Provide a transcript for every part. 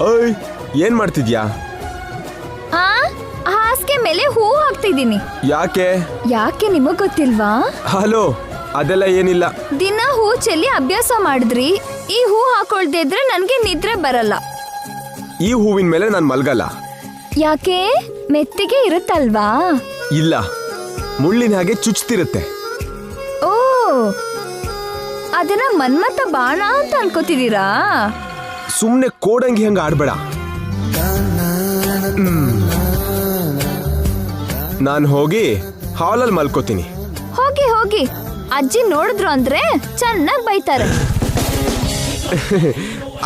ಓಯ್ ಏನ್ ಮಾಡ್ತಿದ್ಯಾ? ಹಾಸಿಗೆ ಮೇಲೆ ಹೂ ಹಾಕ್ತಿದ್ದೀನಿ. ಯಾಕೆ ನಿಮಗ್ ಗೊತ್ತಿಲ್ವಾ? ಹಲೋ, ಅದೆಲ್ಲ ಏನಿಲ್ಲ. ದಿನ ಹೂ ಚೆಲ್ಲಿ ಅಭ್ಯಾಸ ಮಾಡಿದ್ರಿ. ಈ ಹೂ ಹಾಕೊಳ್ದೇ ಇದ್ರೆ ನನ್ಗೆ ನಿದ್ರೆ ಬರಲ್ಲ. ಈ ಹೂವಿನ ಮೇಲೆ ನಾನು ಮಲ್ಗಲ್ಲ. ಯಾಕೆ? ಮೆತ್ತಿಗೆ ಇರುತ್ತಲ್ವಾ? ಇಲ್ಲ, ಮುಳ್ಳಿನ ಹಾಗೆ ಚುಚ್ತಿರುತ್ತೆ. ಓ, ಅದನ್ನ ಮನ್ಮಥ ಬಾಣ ಅಂತ ಅನ್ಕೋತಿದೀರಾ? ಸುಮ್ನೆ ಕೋಡಂಗಿ ಹಂಗ ಆಡ್ಬೇಡ. ನಾನು ಹೋಗಿ ಹಾಲಲ್ಲಿ ಮಲ್ಕೋತೀನಿ. ಹೋಗಿ ಅಜ್ಜಿ ನೋಡಿದ್ರು ಅಂದ್ರೆ ಚೆನ್ನಾಗ್ ಬೈತಾರೆ.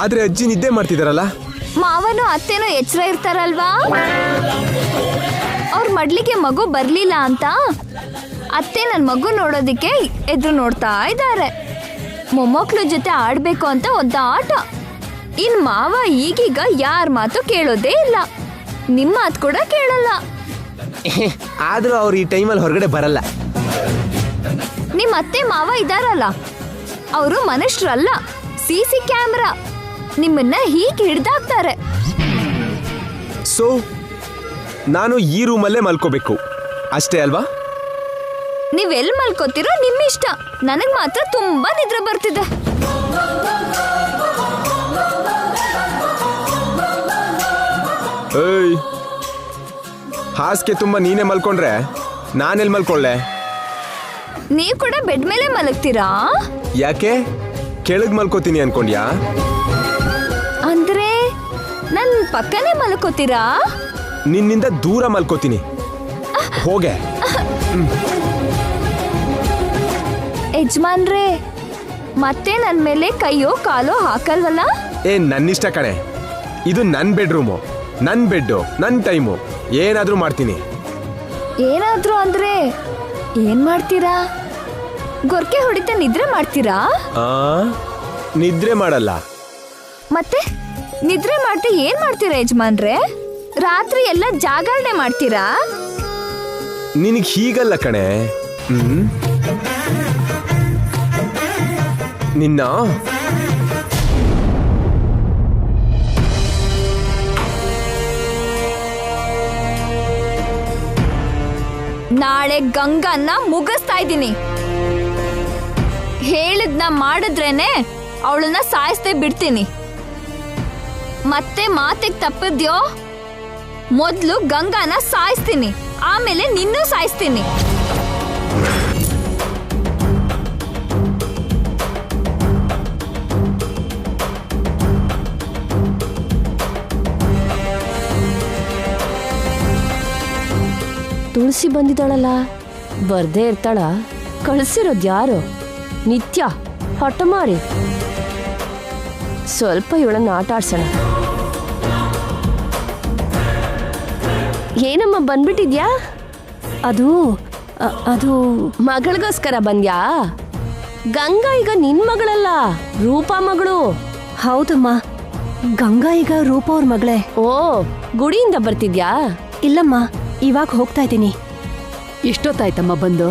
ಆದ್ರೆ ಅಜ್ಜಿ ನಿದ್ದೆ ಮಾಡ್ತಿದಾರಲ್ಲ. ಮಾವನು ಅತ್ತೆನೂ ಎಚ್ಚರ ಇರ್ತಾರಲ್ವಾ? ಅವ್ರ ಮಡ್ಲಿಗೆ ಮಗು ಬರ್ಲಿಲ್ಲ ಅಂತ ಅತ್ತೆ ನನ್ ಮಗು ನೋಡೋದಿಕ್ಕೆ ಎದುರು ನೋಡ್ತಾ ಇದ್ದಾರೆ. ಮೊಮ್ಮಕ್ಳು ಜೊತೆ ಆಡ್ಬೇಕು ಅಂತ ಒದ್ದಾಟ. ಇನ್ ಮಾವ ಈಗೀಗ ಯಾರ ಮಾತು ಕೇಳೋದೇ ಇಲ್ಲ. ನಿಮ್ಮ ಮಾತು ಕೂಡ ಕೇಳಲ್ಲ. ಆದ್ರೂ ಅವ್ರು ಈ ಟೈಮಲ್ಲಿ ಹೊರಗಡೆ ಬರಲ್ಲ. ನಿಮ್ ಅತ್ತೆ ಮಾವ ಇದಾರಲ್ಲ, ಅವರು ಮನುಷ್ಯರಲ್ಲ, CC ಕ್ಯಾಮ್ರಾ. ನಿಮ್ಮನ್ನ ಹೀಗೆ ಹಿಡ್ದಾಕ್ತಾರೆ. ಸೊ ನಾನು ಈ ರೂಮಲ್ಲೇ ಮಲ್ಕೋಬೇಕು ಅಷ್ಟೇ ಅಲ್ವಾ? ನೀವೆಲ್ಲಿ ಮಲ್ಕೋತಿರೋ ನಿಮ್ಮಿಷ್ಟ. ನನಗ್ ಮಾತ್ರ ತುಂಬಾ ನಿದ್ರೆ ಬರ್ತಿದೆ. ಏಯ್, ಹಾಸಿಗೆ ತುಂಬಾ ನೀನೇ ಮಲ್ಕೊಂಡ್ರೆ ನಾನೆಲ್ಲಿ ಮಲ್ಕೊಳ್ಳೆ? ನೀವ್ ಕೂಡ ಬೆಡ್ ಮೇಲೆ ಮಲಗ್ತೀರಾ? ಯಾಕೆ? ಕೆಳಗ್ ಮಲ್ಕೋತೀನಿ ಅನ್ಕೊಂಡ್ಯಾ? ಅಂದ್ರೆ ನನ್ ಪಕ್ಕನೇ ಮಲ್ಕೋತೀರಾ? ನಿನ್ನಿಂದ ದೂರ ಮಲ್ಕೋತೀನಿ. ಹೋಗೆ. ಯಜಮಾನ್ರೇ, ಮತ್ತೆ ನನ್ ಮೇಲೆ ಕೈಯೋ ಕಾಲೋ ಹಾಕಲ್ವಲ್ಲ? ನನ್ನಿಷ್ಟ ಕಣೆ. ಇದು ನನ್ ಬೆಡ್ರೂಮು, ನನ್ ಬೆಡ್ಡು, ನನ್ ಟೈಮು. ಏನಾದ್ರೂ ಮಾಡ್ತೀನಿ. ಏನಾದ್ರೂ ಅಂದ್ರೆ ಏನ್ ಮಾಡ್ತೀರಾ? ಗೊರ್ಕೆ ಹೊಡಿತ ನಿದ್ರೆ ಮಾಡ್ತೀರಾ? ನಿದ್ರೆ ಮಾಡಲ್ಲ. ಮತ್ತೆ ನಿದ್ರೆ ಮಾಡ್ತಾ ಏನ್ ಮಾಡ್ತೀರಾ ಯಜಮಾನ್ರೆ? ರಾತ್ರಿ ಎಲ್ಲ ಜಾಗರಣೆ ಮಾಡ್ತೀರಾ? ನಿನಗ್ ಹೀಗಲ್ಲ ಕಣೆ. ನಿನ್ನ ನಾಳೆ ಗಂಗನ್ನ ಮುಗಿಸ್ತಾ ಇದ್ದೀನಿ. ಹೇಳಿದ್ನ ಮಾಡಿದ್ರೇನೆ ಅವಳನ್ನ ಸಾಯಿಸ್ದೆ ಬಿಡ್ತೀನಿ. ಮತ್ತೆ ಮಾತಿಗೆ ತಪ್ಪಿದ್ಯೋ, ಮೊದ್ಲು ಗಂಗಾನ ಸಾಯಿಸ್ತೀನಿ, ಆಮೇಲೆ ನಿನ್ನೂ ಸಾಯಿಸ್ತೀನಿ. ತುಳಸಿ ಬಂದಿದ್ದಾಳಲ್ಲ, ಬರ್ದೇ ಇರ್ತಾಳ? ಕಳ್ಸಿರೋದ್ ಯಾರು? ನಿತ್ಯ ಹಠಮಾರಿ. ಸ್ವಲ್ಪ ಇವಳನ್ನ ಆಟ ಆಡ್ಸೋಣ. ಏನಮ್ಮ ಬಂದ್ಬಿಟ್ಟಿದ್ಯಾ? ಅದು ಮಗಳಿಗೋಸ್ಕರ ಬಂದ್ಯಾ? ಗಂಗಾ ಈಗ ನಿನ್ ಮಗಳಲ್ಲ, ರೂಪಾ ಮಗಳು. ಹೌದಮ್ಮ, ಗಂಗಾ ಈಗ ರೂಪ ಅವ್ರ ಮಗಳೇ. ಓ, ಗುಡಿಯಿಂದ ಬರ್ತಿದ್ಯಾ? ಇಲ್ಲಮ್ಮ, ಇವಾಗ ಹೋಗ್ತಾ ಇದ್ದೀನಿ. ಎಷ್ಟೊತ್ತಾಯ್ತಮ್ಮ ಬಂದು?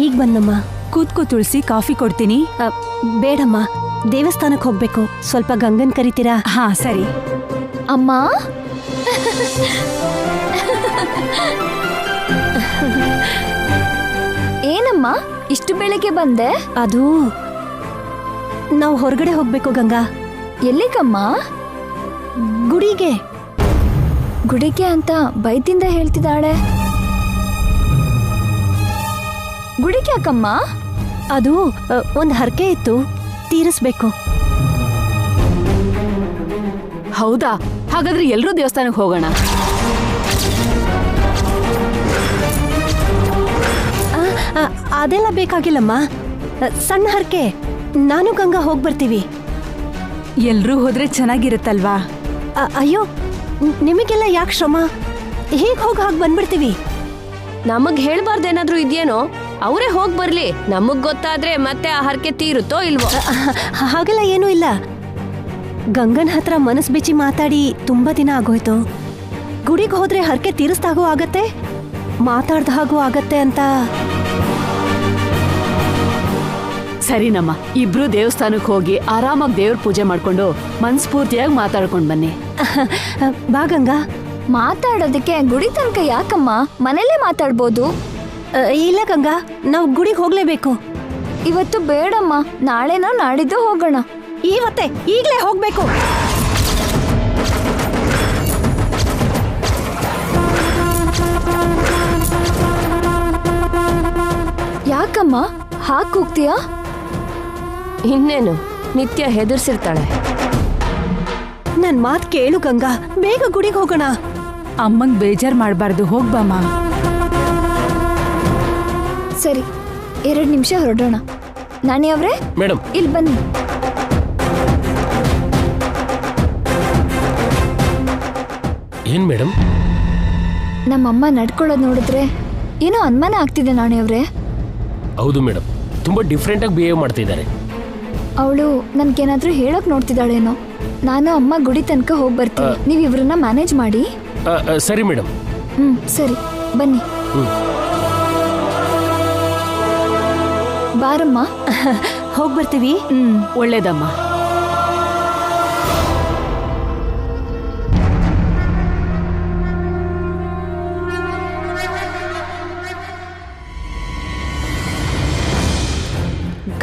ಈಗ ಬಂದಮ್ಮ. ಕೂತ್ಕೋ ತುಳಸಿ, ಕಾಫಿ ಕೊಡ್ತೀನಿ. ಬೇಡಮ್ಮ, ದೇವಸ್ಥಾನಕ್ಕೆ ಹೋಗ್ಬೇಕು. ಸ್ವಲ್ಪ ಗಂಗನ್ ಕರಿತೀರಾ? ಹಾ ಸರಿ. ಅಮ್ಮ, ಏನಮ್ಮ ಇಷ್ಟು ಬೆಳಗ್ಗೆ ಬಂದೆ? ಅದು ನಾವು ಹೊರಗಡೆ ಹೋಗ್ಬೇಕು ಗಂಗಾ. ಎಲ್ಲಿಗಮ್ಮ? ಗುಡಿಗೆ. ಗುಡಿಗೆ ಅಂತ ಬೈದಿಂದ ಹೇಳ್ತಿದ್ದಾಳೆ. ಗುಡಿಗೆ ಯಾಕಮ್ಮ? ಅದು ಒಂದು ಹರಕೆ ಇತ್ತು, ತೀರಿಸ್ಬೇಕು. ಹೌದಾ? ಹಾಗಾದ್ರೆ ಎಲ್ರೂ ದೇವಸ್ಥಾನಕ್ಕೆ ಹೋಗೋಣ. ಅದೆಲ್ಲ ಬೇಕಾಗಿಲ್ಲಮ್ಮ, ಸಣ್ಣ ಹರಕೆ. ನಾನು ಗಂಗಾ ಹೋಗಿ ಬರ್ತೀವಿ. ಎಲ್ರೂ ಹೋದ್ರೆ ಚೆನ್ನಾಗಿರುತ್ತಲ್ವಾ? ಅಯ್ಯೋ, ನಿಮಗೆಲ್ಲ ಯಾಕೆ ಶ್ರಮ? ಹೇಗೆ ಹೋಗಿ ಹಾಗೆ ಬಂದ್ಬಿಡ್ತೀವಿ. ನಮಗ್ ಹೇಳ್ಬಾರ್ದೇನಾದ್ರೂ ಇದ್ಯೇನೋ? ಅವರೇ ಹೋಗ್ ಬರ್ಲಿ. ನಮಗ್ ಗೊತ್ತಾದ್ರೆ ಮತ್ತೆ ಆ ಹರಕೆ ತೀರುತ್ತೋ ಇಲ್ವೋ? ಹಾಗೆಲ್ಲ ಏನೂ ಇಲ್ಲ. ಗಂಗನ್ ಹತ್ರ ಮನಸ್ ಬಿಚ್ಚಿ ಮಾತಾಡಿ ತುಂಬಾ ದಿನ ಆಗೋಯ್ತು. ಗುಡಿಗೆ ಹೋದ್ರೆ ಹರಕೆ ತೀರಿಸ್ದಾಗೂ ಆಗತ್ತೆ, ಮಾತಾಡ್ದ ಹಾಗೂ ಆಗತ್ತೆ ಅಂತ. ಸರಿನಮ್ಮ, ಇಬ್ರು ದೇವಸ್ಥಾನಕ್ಕೆ ಹೋಗಿ ಆರಾಮಾಗಿ ದೇವ್ರ ಪೂಜೆ ಮಾಡ್ಕೊಂಡು ಮನ್ಸ್ಫೂರ್ತಿಯಾಗಿ ಮಾತಾಡ್ಕೊಂಡ್ ಬನ್ನಿ. ಬಾ ಗಂಗಾ. ಮಾತಾಡೋದಕ್ಕೆ ಗುಡಿ ತನಕ ಯಾಕಮ್ಮ, ಮನೇಲೇ ಮಾತಾಡ್ಬೋದು. ಇಲ್ಲ ಗಂಗಾ, ನಾವು ಗುಡಿಗೆ ಹೋಗ್ಲೇಬೇಕು. ಇವತ್ತು ಬೇಡಮ್ಮ, ನಾಳೆನೋ ನಾಡಿದ್ದು ಹೋಗೋಣ. ಇವತ್ತೇ, ಈಗ್ಲೇ ಹೋಗ್ಬೇಕು. ಯಾಕಮ್ಮ ಹಾಕ್ ಹೋಗ್ತೀಯಾ? ಇನ್ನೇನು, ನಿತ್ಯ ಹೆದರ್ಸಿರ್ತಾಳೆ. ನನ್ ಮಾತ್ ಕೇಳು ಗಂಗಾ, ಬೇಗ ಗುಡಿಗೆ ಹೋಗೋಣ. ಅಮ್ಮಂಗ್ ಬೇಜಾರ್ ಮಾಡ್ಬಾರ್ದು, ಹೋಗ್ಬಮ್ಮ. ಸರಿ, 2 ನಿಮಿಷ ಹೊರಡೋಣ. ನಾಣಿ ಅವ್ರೆ, ಮೇಡಮ್ ಇಲ್ಲಿ ಬನ್ನಿ. ಏನ್ ಮೇಡಮ್? ನಮ್ಮಮ್ಮ ನಡ್ಕೊಳ್ಳೋದು ನೋಡಿದ್ರೆ ಏನೋ ಅನುಮಾನ ಆಗ್ತಿದೆ ನಾಣಿ ಅವ್ರೆ. ಹೌದು ಮೇಡಮ್, ತುಂಬಾ ಡಿಫ್ರೆಂಟ್ ಆಗಿ ಬಿಹೇವ್ ಮಾಡ್ತಿದ್ದಾರೆ. ಅವಳು ನನ್ಗೇನಾದ್ರೂ ಹೇಳಕ್ ನೋಡ್ತಿದ್ದಾಳೇನೋ. ನಾನು ಅಮ್ಮ ಗುಡಿ ತನಕ ಹೋಗಿ ಬರ್ತೀನಿ, ನೀವು ಇವ್ರನ್ನ ಮ್ಯಾನೇಜ್ ಮಾಡಿ. ಸರಿ ಮೇಡಮ್. ಸರಿ, ಬನ್ನಿ. ಬಾರಮ್ಮ. ಹೋಗ್ ಬರ್ತೀವಿ. ಒಳ್ಳೇದಮ್ಮ.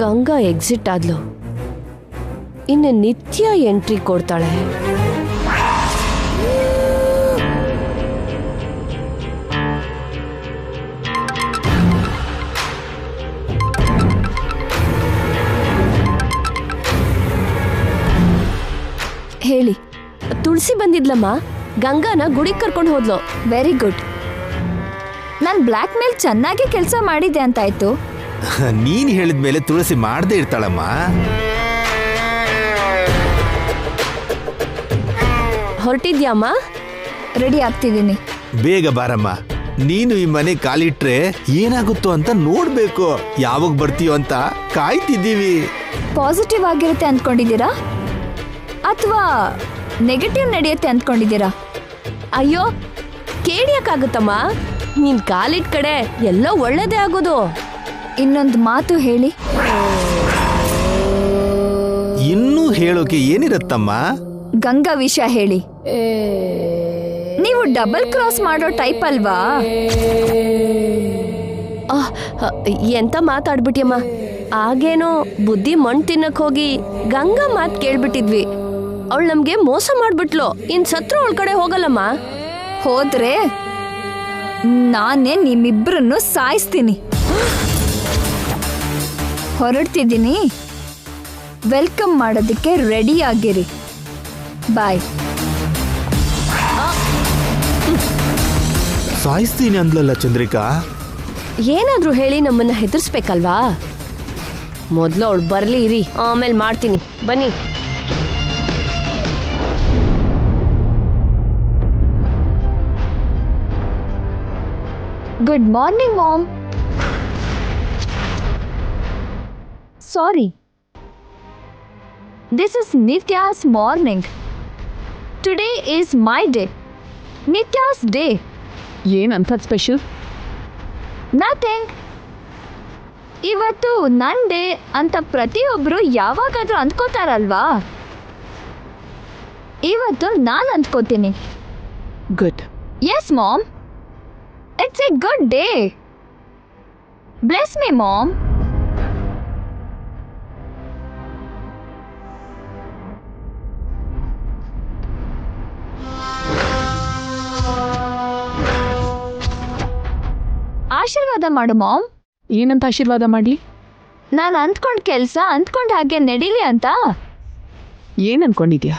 ಗಂಗಾ ಎಕ್ಸಿಟ್ ಆದ್ಲು. ಇನ್ನು ನಿತ್ಯ ಎಂಟ್ರಿ ಕೊಡ್ತಾಳೆ. ಹೇಳಿ. ತುಳಸಿ ಬಂದಿದ್ಲಮ್ಮ, ಗಂಗಾನ ಗುಡಿಗೆ ಕರ್ಕೊಂಡು ಹೋದ್ಲು. Very good. ನಾನು ಬ್ಲ್ಯಾಕ್ ಮೇಲ್ ಚೆನ್ನಾಗಿ ಕೆಲಸ ಮಾಡಿದ್ದೆ ಅಂತಾಯ್ತು. ನೀನ್ ಹೇಳಿದ್ಮೇಲೆ ತುಳಸಿ ಮಾಡದೇ ಇರ್ತಾಳಮ್ಮ. ಹೊರಟಿದ್ಯಾಮ್ಮ? ರೆಡಿ ಆಗ್ತಿದ್ದೀನಿ. ಬೇಗ ಬಾರಮ್ಮ. ನೀನು ಈ ಮನೆ ಕಾಲಿಟ್ರೆ ಏನಾಗುತ್ತೋ ಅಂತ ನೋಡ್ಬೇಕು. ಯಾವಾಗ ಬರ್ತೀಯೋ ಅಂತ ಕಾಯ್ತಿದ್ದೀವಿ. ಪಾಸಿಟಿವ್ ಆಗಿರುತ್ತೆ ಅಂದ್ಕೊಂಡಿದ್ದೀರಾ ಅಥವಾ ನೆಗೆಟಿವ್ ನಡೆಯುತ್ತೆ ಅಂದ್ಕೊಂಡಿದ್ದೀರಾ? ಅಯ್ಯೋ, ಕೇಳಿಯಕ್ಕಾಗುತ್ತಮ್ಮ, ನೀನ್ ಕಾಲಿಟ್ ಕಡೆ ಎಲ್ಲ ಒಳ್ಳೇದೇ ಆಗೋದು. ಇನ್ನೊಂದು ಮಾತು ಹೇಳಿ. ಇನ್ನೂ ಹೇಳೋಕೆ ಏನಿರತ್ತಮ್ಮ? ಗಂಗಾ ವಿಷಯ ಹೇಳಿ. ನೀವು ಡಬಲ್ ಕ್ರಾಸ್ ಮಾಡೋ ಟೈಪ್ ಅಲ್ವಾ? ಎಂತ ಮಾತಾಡ್ಬಿಟ್ಯಮ್ಮ. ಆಗೇನೋ ಬುದ್ಧಿ ಮಣ್ಣು ತಿನ್ನಕ್ ಹೋಗಿ ಗಂಗಾ ಮಾತ್ ಕೇಳ್ಬಿಟ್ಟಿದ್ವಿ. ಅವಳು ನಮ್ಗೆ ಮೋಸ ಮಾಡ್ಬಿಟ್ಲು. ಇನ್ ಸತ್ರು ಅವಳ ಕಡೆ ಹೋಗಲ್ಲಮ್ಮ. ಹೋದ್ರೆ ನಾನೇ ನಿಮ್ಮಿಬ್ಬರನ್ನು ಸಾಯಿಸ್ತೀನಿ. ಹೊರಡ್ತಿದ್ದೀನಿ. ವೆಲ್ಕಮ್ ಮಾಡೋದಕ್ಕೆ ರೆಡಿ ಆಗಿರಿ. ಬಾಯ್. ಸಾಯಿಸ್ತೀನಿ ಅಂದ್ಲಲ್ಲ ಚಂದ್ರಿಕಾ. ಏನಾದ್ರೂ ಹೇಳಿ ನಮ್ಮನ್ನ ಹೆದರ್ಸ್ಬೇಕಲ್ವಾ? ಮೊದ್ಲು ಅವಳು ಬರ್ಲಿ ಇರಿ, ಆಮೇಲೆ ಮಾಡ್ತೀನಿ. ಬನ್ನಿ. Good morning ma'am. Sorry, this is Nitya's morning. Today is my day. Nitya's day. ಏನಂತ ಸ್ಪೆಷಲ್? Nothing. ಇವತ್ತು ನನ್ ಡೇ ಅಂತ ಪ್ರತಿಯೊಬ್ರು ಯಾವಾಗಾದ್ರೂ ಅಂದ್ಕೋತಾರಲ್ವಾ? ಇವತ್ತು ನಾನು ಅಂದ್ಕೋತೀನಿ. Good. Yes, mom. It's a good day. Bless me, mom. ಆಶೀರ್ವಾದ ಮಾಡು ಮಾಮ್. ಏನಂತ ಆಶೀರ್ವಾದ ಮಾಡ್ಲಿ? ನಾನು ಅಂದ್ಕೊಂಡ್ ಕೆಲಸ ಅಂದ್ಕೊಂಡ್ ಹಾಗೆ ನಡೀಲಿ ಅಂತ. ಏನ್ ಅನ್ಕೊಂಡಿದ್ಯಾ?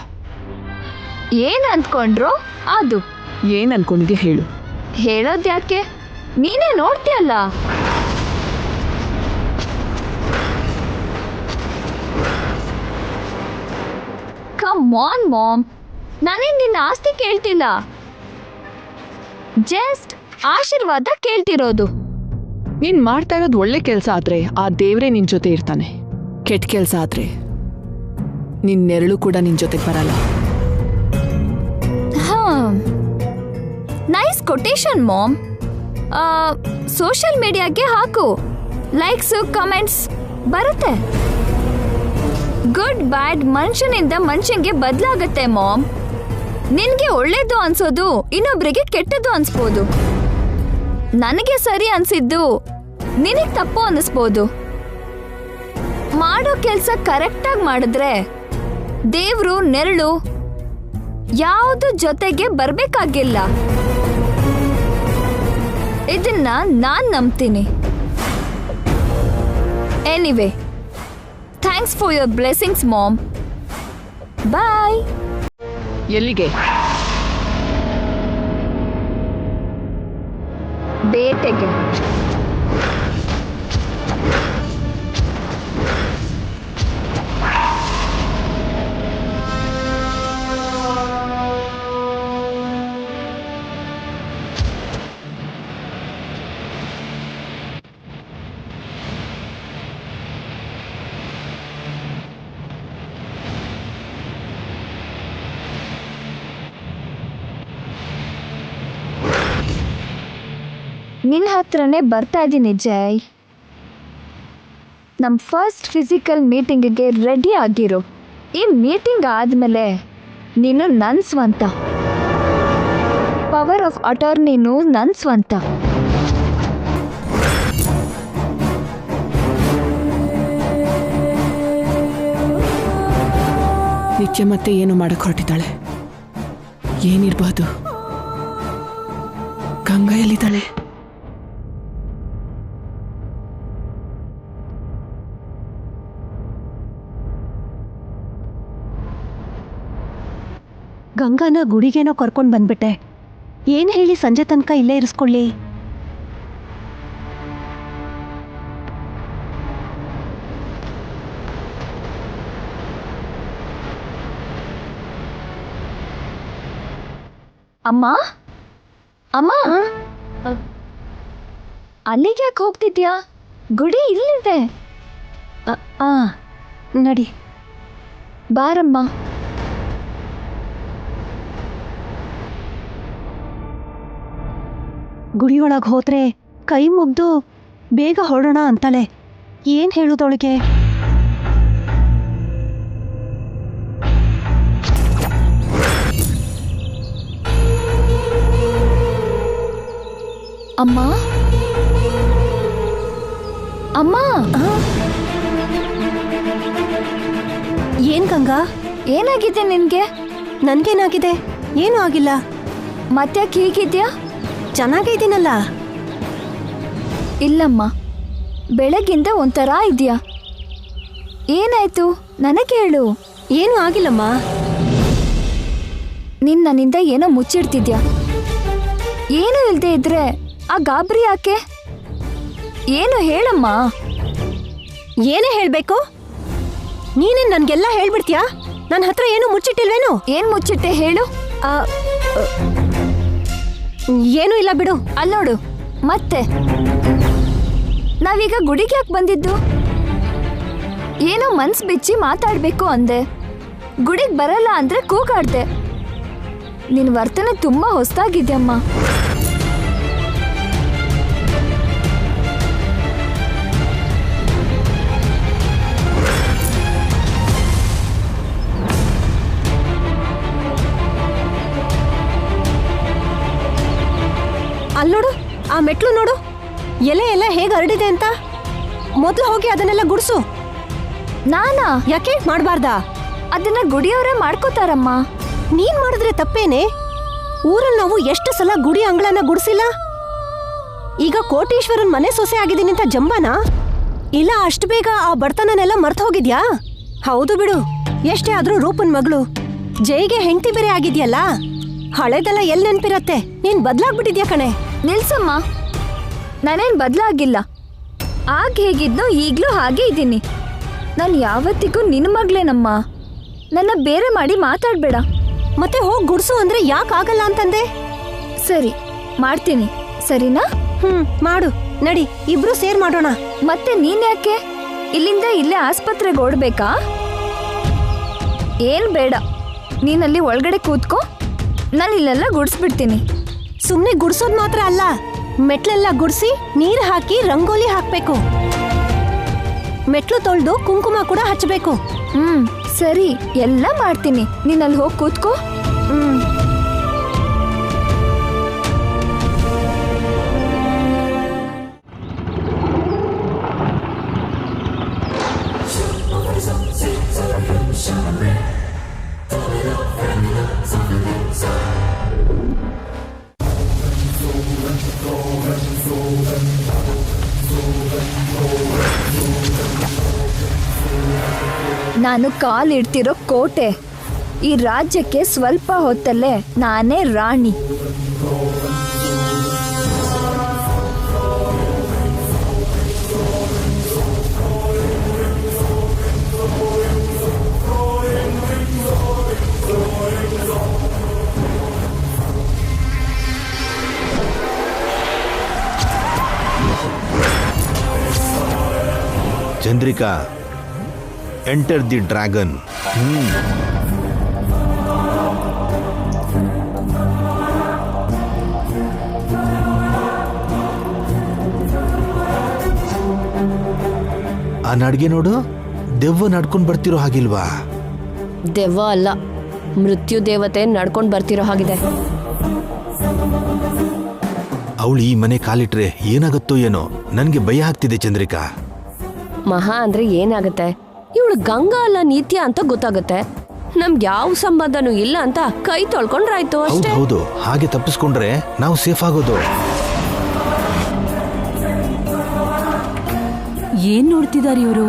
ಏನ್ ಅಂದ್ಕೊಂಡ್ರು ಅದು. ಏನ್ ಅನ್ಕೊಂಡಿದ್ಯಾ ಹೇಳು. ಹೇಳೋದ್ಯಾಕೆ, ನೀನೇ ನೋಡ್ತೀಯಲ್ಲ. ಕಮ್ ಆನ್ ಮಾಮ್, ನಾನೇನ್ ನಿನ್ನ ಆಸ್ತಿ ಕೇಳ್ತಿಲ್ಲ, ಜಸ್ಟ್ ಆಶೀರ್ವಾದ ಕೇಳ್ತಿರೋದು. ನೀನ್ ಮಾಡ್ತಾ ಇರೋದು ಒಳ್ಳೆ ಕೆಲಸ ಆದ್ರೆ ಆ ದೇವ್ರೇ ನಿನ್ ಜೊತೆ ಇರ್ತಾನೆ. ಕೆಟ್ಟ ಕೆಲಸ ಆದ್ರೆ ನಿನ್ ನೆರಳು ಕೂಡ ನಿನ್ ಜೊತೆಗೆ ಬರಲ್ಲ. Nice quotation mom. ಸೋಷಿಯಲ್ ಮೀಡಿಯಾಗೆ ಹಾಕು. ಲೈಕ್ಸ್, ಕಮೆಂಟ್ಸ್ ಬರುತ್ತೆ. ಗುಡ್ ಬ್ಯಾಡ್ ಮನುಷ್ಯನಿಂದ ಮನುಷ್ಯಂಗೆ ಬದಲಾಗತ್ತೆ ಮಾಮ್. ನಿನ್ಗೆ ಒಳ್ಳೇದು ಅನ್ಸೋದು ಇನ್ನೊಬ್ರಿಗೆ ಕೆಟ್ಟದ್ದು ಅನ್ಸ್ಬೋದು. ನನಗೆ ಸರಿ ಅನ್ಸಿದ್ದು ನಿನಗ್ ತಪ್ಪು ಅನ್ನಿಸ್ಬೋದು. ಮಾಡೋ ಕೆಲ್ಸ ಕರೆಕ್ಟಾಗಿ ಮಾಡಿದ್ರೆ ದೇವ್ರು ನೆರಳು ಯಾವುದು ಜೊತೆಗೆ ಬರ್ಬೇಕಾಗಿಲ್ಲ. ಇದನ್ನ ನಾನ್ ನಂಬ್ತೀನಿ. Anyway, thanks for your blessings mom. Bye. ಎಲ್ಲಿಗೆ? ಬೇಟೆಗೆ. ನಿನ್ನ ಹತ್ರನೇ ಬರ್ತಾ ಇದ್ದೀನಿ ಜಯ್. ನಮ್ಮ ಫಸ್ಟ್ ಫಿಸಿಕಲ್ ಮೀಟಿಂಗಿಗೆ ರೆಡಿ ಆಗಿರು. ಈ ಮೀಟಿಂಗ್ ಆದಮೇಲೆ ನೀನು ನನ್ನ ಸ್ವಂತ. ಪವರ್ ಆಫ್ ಅಟಾರ್ನಿನೂ ನನ್ನ ಸ್ವಂತ. ನಿತ್ಯ ಮತ್ತೆ ಏನು ಮಾಡಕ್ ಹೊರಟಿದ್ದಾಳೆ? ಏನಿರ್ಬೋದು? ಗಂಗಾ ಎಲ್ಲಿದ್ದಾಳೆ? ಗಂಗಾನ ಗುಡಿಗೇನೋ ಕರ್ಕೊಂಡು ಬಂದ್ಬಿಟ್ಟೆ. ಏನ್ ಹೇಳಿ ಸಂಜೆ ತನಕ ಇಲ್ಲೇ ಇರಿಸ್ಕೊಳ್ಳಿ? ಅಮ್ಮ ಅಮ್ಮ, ಅಲ್ಲಿಗೆ ಯಾಕೆ ಹೋಗ್ತಿದ್ಯಾ? ಗುಡಿ ಇಲ್ಲಿದೆ. ನಡಿ. ಬಾರಮ್ಮ. ಗುಡಿಯೊಳಗೆ ಹೋದ್ರೆ ಕೈ ಮುಗ್ದು ಬೇಗ ಹೊರಡೋಣ ಅಂತಾಳೆ. ಏನ್ ಹೇಳುದೊಳಗೆ? ಅಮ್ಮ ಅಮ್ಮ, ಏನ್ ಗಂಗಾ? ಏನಾಗಿದೆ ನಿನ್ಗೆ? ನನ್ಗೇನಾಗಿದೆ? ಏನೂ ಆಗಿಲ್ಲ. ಮತ್ತ್ಯಾಕೆ ಹೀಗಿದ್ಯಾ? ಚೆನ್ನಾಗೇ ಇದ್ದೀನಲ್ಲ. ಇಲ್ಲಮ್ಮ, ಬೆಳಗಿಂದ ಒಂಥರ ಇದೆಯಾ. ಏನಾಯ್ತು ನನಗೆ ಹೇಳು. ಏನೂ ಆಗಿಲ್ಲಮ್ಮ. ನೀನ್ ನನ್ನಿಂದ ಏನೋ ಮುಚ್ಚಿಡ್ತಿದ್ಯಾ. ಏನು ಇಲ್ದೇ ಇದ್ರೆ ಆ ಗಾಬರಿ ಯಾಕೆ? ಏನು ಹೇಳಮ್ಮ. ಏನೇ ಹೇಳ್ಬೇಕು? ನೀನೇ ನನ್ಗೆಲ್ಲ ಹೇಳ್ಬಿಡ್ತೀಯಾ? ನನ್ನ ಹತ್ರ ಏನು ಮುಚ್ಚಿಟ್ಟಿಲ್ವೇನು? ಏನ್ ಮುಚ್ಚಿಟ್ಟೆ ಹೇಳು. ಏನೂ ಇಲ್ಲ ಬಿಡು. ಅಲ್ಲೋಡು, ಮತ್ತೆ ನಾವೀಗ ಗುಡಿಗೆ ಯಾಕೆ ಬಂದಿದ್ದು? ಏನೋ ಮನ್ಸು ಬಿಚ್ಚಿ ಮಾತಾಡ್ಬೇಕು ಅಂದೆ. ಗುಡಿಗೆ ಬರಲ್ಲ ಅಂದ್ರೆ ಕೂಗಾಡ್ದೆ. ನಿನ್ ವರ್ತನೆ ತುಂಬಾ ಹೊಸದಾಗಿದ್ಯಮ್ಮ. ಅಲ್ಲೋಡು, ಆ ಮೆಟ್ಲು ನೋಡು, ಎಲೆ ಎಲ್ಲ ಹೇಗೆ ಹರಡಿದೆ ಅಂತ. ಮೊದಲು ಹೋಗಿ ಅದನ್ನೆಲ್ಲ ಗುಡ್ಸು. ನಾನಾ? ಯಾಕೆ ಮಾಡಬಾರ್ದಾ? ಅದನ್ನ ಗುಡಿಯವರೇ ಮಾಡ್ಕೋತಾರಮ್ಮ. ನೀನ್ ಮಾಡಿದ್ರೆ ತಪ್ಪೇನೆ? ಊರಲ್ಲಿ ನಾವು ಎಷ್ಟು ಸಲ ಗುಡಿ ಅಂಗಳನ್ನ ಗುಡಿಸಿಲ್ಲ. ಈಗ ಕೋಟೀಶ್ವರನ್ ಮನೆ ಸೊಸೆ ಆಗಿದ್ದೀನಿ ಅಂತ ಜಂಬನಾ? ಇಲ್ಲ ಅಷ್ಟು ಬೇಗ ಆ ಬಡತನನೆಲ್ಲ ಮರ್ತು ಹೋಗಿದ್ಯಾ? ಹೌದು ಬಿಡು, ಎಷ್ಟೇ ಆದ್ರೂ ರೂಪನ್ ಮಗಳು. ಜೈಗೆ ಹೆಂಡತಿ ಬೇರೆ ಆಗಿದ್ಯಲ್ಲ, ಹಳೆದೆಲ್ಲ ಎಲ್ಲಿ ನೆನ್ಪಿರತ್ತೆ? ನೀನ್ ಬದ್ಲಾಗ್ಬಿಟ್ಟಿದ್ಯಾ ಕಣೆ. ನಿಲ್ಸಮ್ಮ, ನಾನೇನ್ ಬದ್ಲಾಗಿಲ್ಲ. ಆಗ ಹೇಗಿದ್ನೋ ಈಗ್ಲೂ ಹಾಗೆ ಇದ್ದೀನಿ. ನಾನು ಯಾವತ್ತಿಗೂ ನಿನ್ನ ಮಗಳೇನಮ್ಮ. ನನ್ನ ಬೇರೆ ಮಾಡಿ ಮಾತಾಡ್ಬೇಡ. ಮತ್ತೆ ಹೋಗ್ ಗುಡ್ಸು ಅಂದ್ರೆ ಯಾಕೆ ಆಗಲ್ಲ ಅಂತಂದೆ? ಸರಿ, ಮಾಡ್ತೀನಿ. ಸರಿನಾ? ಮಾಡು. ನಡಿ, ಇಬ್ರು ಸೇರ್ ಮಾಡೋಣ. ಮತ್ತೆ ನೀನ್ ಯಾಕೆ ಇಲ್ಲಿಂದ ಇಲ್ಲೇ ಆಸ್ಪತ್ರೆಗೆ ಓಡ್ಬೇಕಾ? ಏನ್ ಬೇಡ, ನೀನಲ್ಲಿ ಒಳಗಡೆ ಕೂತ್ಕೋ, ನಾನು ಇಲ್ಲೆಲ್ಲ ಗುಡಿಸ್ಬಿಡ್ತೀನಿ. ಸುಮ್ನೆ ಗುಡ್ಸೋದ್ ಮಾತ್ರ ಅಲ್ಲ, ಮೆಟ್ಲೆಲ್ಲ ಗುಡ್ಸಿ ನೀರ್ ಹಾಕಿ ರಂಗೋಲಿ ಹಾಕ್ಬೇಕು. ಮೆಟ್ಲು ತೊಳ್ದು ಕುಂಕುಮ ಕೂಡ ಹಚ್ಚಬೇಕು. ಸರಿ, ಎಲ್ಲ ಮಾಡ್ತೀನಿ. ನೀನಲ್ಲಿ ಹೋಗಿ ಕೂತ್ಕೋ. ನಾನು ಕಾಲಿಡ್ತಿರೋ ಕೋಟೆ, ಈ ರಾಜ್ಯಕ್ಕೆ ಸ್ವಲ್ಪ ಹೊತ್ತಲ್ಲೇ ನಾನೇ ರಾಣಿ. Chandrika, enter the dragon. ಆ ನಡ್ಗೆ ನೋಡು, ದೆವ್ವ ನಡ್ಕೊಂಡ್ ಬರ್ತಿರೋ ಹಾಗಿಲ್ವಾ? ದೆವ್ವ ಅಲ್ಲ, ಮೃತ್ಯು ದೇವತೆ ನಡ್ಕೊಂಡ್ ಬರ್ತಿರೋ ಹಾಗಿದೆ. ಅವಳು ಈ ಮನೆ ಕಾಲಿಟ್ರೆ ಏನಾಗುತ್ತೋ ಏನೋ, ನನ್ಗೆ ಭಯ ಆಗ್ತಿದೆ ಚಂದ್ರಿಕಾ. ಮಹಾ ಅಂದ್ರೆ ಏನಾಗತ್ತೆ? ಇವಳು ಗಂಗಾ ಅಲ್ಲ ನಿತ್ಯ ಅಂತ ಗೊತ್ತಾಗತ್ತೆ. ನಮ್ಗೆ ಯಾವ ಸಂಬಂಧನೂ ಇಲ್ಲ ಅಂತ ಕೈ ತೊಳ್ಕೊಂಡ್ರಾಯ್ತು ಅಷ್ಟೇ. ಹೌದು, ಹಾಗೆ ತಪ್ಪಿಸ್ಕೊಂಡ್ರೆ ನಾವು ಸೇಫ್ ಆಗೋದು. ಏನ್ ನೋಡ್ತಿದಾರೆ ಇವರು?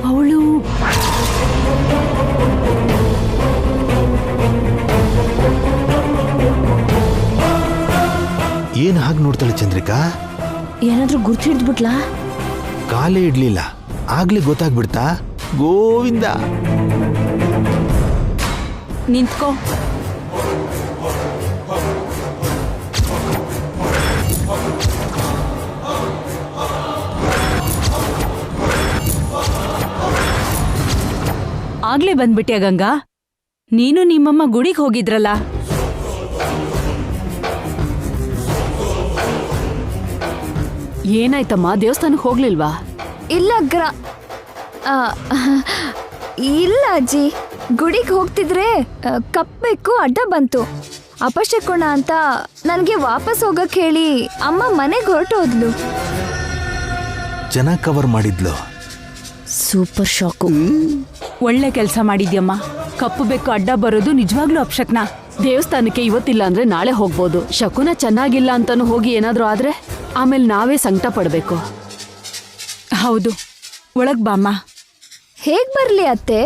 ಅವಳು ಏನ್ ಹಾಗೆ ನೋಡ್ತಾಳೆ ಚಂದ್ರಿಕಾ? ಏನಾದ್ರೂ ಗುರ್ತು ಹಿಡ್ದ್ಬಿಟ್ಲಾ? ಕಾಲೇ ಇಡ್ಲಿಲ್ಲ, ಆಗ್ಲೇ ಗೊತ್ತಾಗ್ಬಿಡ್ತಾ? ಗೋವಿಂದ, ನಿಂತ್ಕೋ. ಆಗ್ಲೇ ಬಂದ್ಬಿಟ್ಯಾ ಗಂಗಾ? ನೀನು ನಿಮ್ಮಮ್ಮ ಗುಡಿಗೆ ಹೋಗಿದ್ರಲ್ಲ? ಏನಾಯ್ತಮ್ಮ, ದೇವಸ್ಥಾನಕ್ಕೆ ಹೋಗ್ಲಿಲ್ವಾ? ಇಲ್ಲ ಇಲ್ಲ ಅಜ್ಜಿ, ಗುಡಿಗೆ ಹೋಗ್ತಿದ್ರೆ ಕಪ್ಪೆಕ್ಕು ಅಡ್ಡ ಬಂತು. ಅಪಶಕುನ ಅಂತ ನನಗೆ ವಾಪಸ್ ಹೋಗಕ್ ಹೇಳಿ ಅಮ್ಮ ಮನೆಗೆ ಹೊರಟೋದ್ಲು. ಚೆನ್ನಾಗಿ ಕವರ್ ಮಾಡಿದ್ಲು. Super shock. ಒಳ್ಳೆ ಕೆಲಸ ಮಾಡಿದ್ಯಮ್ಮ. ಕಪ್ಪು ಬೆಕ್ಕು ಅಡ್ಡ ಬರೋದು ನಿಜವಾಗ್ಲೂ ಅಪಶಕ್ನ. ದೇವಸ್ಥಾನಕ್ಕೆ ಇವತ್ತಿಲ್ಲ ಅಂದ್ರೆ ನಾಳೆ ಹೋಗ್ಬೋದು. ಶಕುನ ಚೆನ್ನಾಗಿಲ್ಲ ಅಂತಾನು ಹೋಗಿ ಏನಾದ್ರೂ ಆದ್ರೆ ಆಮೇಲೆ ನಾವೇ ಸಂಕಟ ಪಡ್ಬೇಕು. ಹೌದು, ಒಳಗ್ ಬಾಮ್ಮ. ಹೇಗ್ ಬರ್ಲಿ ಅತ್ತೆ?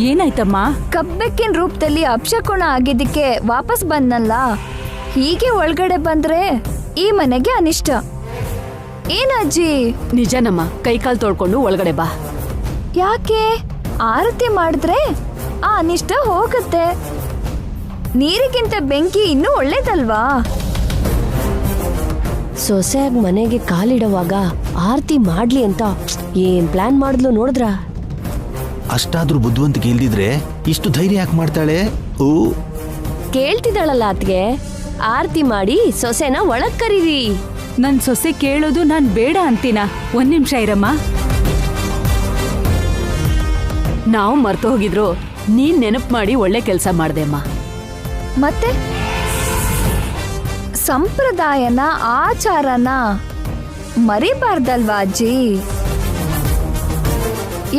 ಏನಾಯ್ತಮ್ಮ? ಕಬ್ಬೆಕ್ಕಿನ ರೂಪದಲ್ಲಿ ಅಪಶಕುನ ಆಗಿದ್ದಕ್ಕೆ ವಾಪಸ್ ಬಂದ್ನಲ್ಲ. ಹೀಗೆ ಒಳಗಡೆ ಬಂದ್ರೆ ಈ ಮನೆಗೆ ಅನಿಷ್ಟ. ಏನಜ್ಜಿ? ನಿಜನಮ್ಮ, ಕೈಕಾಲು ತೊಳ್ಕೊಂಡು ಒಳಗಡೆ ಬಾ. ಯಾಕೆ? ಆರತಿ ಮಾಡಿದ್ರೆ ಆ ಅನಿಷ್ಟ ಹೋಗುತ್ತೆ. ನೀರಿಗಿಂತ ಬೆಂಕಿ ಇನ್ನೂ ಒಳ್ಳೇದಲ್ವಾ? ಸೊಸೆಯಾಗಿ ಮನೆಗೆ ಕಾಲಿಡುವಾಗ ಆರತಿ ಮಾಡ್ಲಿ ಅಂತ ಏನ್ ಪ್ಲಾನ್ ಮಾಡಿದ್ಲು ನೋಡಿದ್ರ? ಅಷ್ಟಾದ್ರೂ ಬುದ್ಧಿವಂತಿಕೆ ಇಲ್ದಿದ್ರೆ ಇಷ್ಟು ಧೈರ್ಯ ಯಾಕೆ ಮಾಡ್ತಾಳೆ? ಓ, ಕೇಳ್ತಿದ್ದಾಳಲ್ಲ ಅತ್ಗೆ, ಆರತಿ ಮಾಡಿ ಸೊಸೆನ ಒಳಗ್ ಕರೀರಿ. ನನ್ ಸೊಸೆ ಕೇಳೋದು ನಾನ್ ಬೇಡ ಅಂತೀನ? ಒಂದ್ ನಿಮಿಷ ಇರಮ್ಮ. ನಾವು ಮರ್ತು ಹೋಗಿದ್ರು ನೀನ್ ನೆನಪು ಮಾಡಿ ಒಳ್ಳೆ ಕೆಲಸ ಮಾಡ್ದೆಮ್ಮ. ಮತ್ತೆ ಸಂಪ್ರದಾಯನ ಆಚಾರನ ಮರಿಬಾರ್ದಲ್ವಾ ಅಜ್ಜಿ?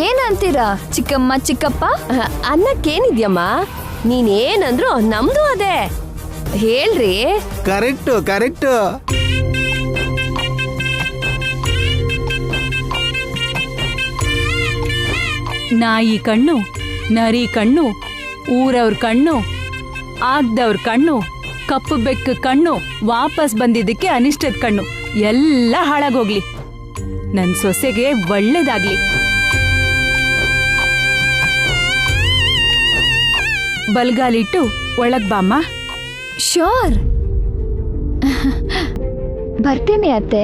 ಏನಂತೀರಾ ಚಿಕ್ಕಮ್ಮ ಚಿಕ್ಕಪ್ಪ? ಅನ್ನಕ್ಕೇನಿದ್ಯಮ್ಮ, ನೀನೇನಂದ್ರು ನಮ್ದು ಅದೇ. ಹೇಳ್ರಿ. Correct correct. ನಾಯಿ ಕಣ್ಣು, ನರಿ ಕಣ್ಣು, ಊರವ್ರ ಕಣ್ಣು, ಆಗ್ದವ್ರ ಕಣ್ಣು, ಕಪ್ಪು ಬೆಕ್ಕು ಕಣ್ಣು, ವಾಪಸ್ ಬಂದಿದ್ದಕ್ಕೆ ಅನಿಷ್ಟದ ಕಣ್ಣು, ಎಲ್ಲ ಹಾಳಾಗೋಗ್ಲಿ. ನನ್ ಸೊಸೆಗೆ ಒಳ್ಳೇದಾಗ್ಲಿ. ಬಲ್ಗಾಲಿಟ್ಟು ಒಳಗ್ ಬಾಮ್ಮ. ಶೋರ್. ಬರ್ತೇನೆ ಅತ್ತೆ.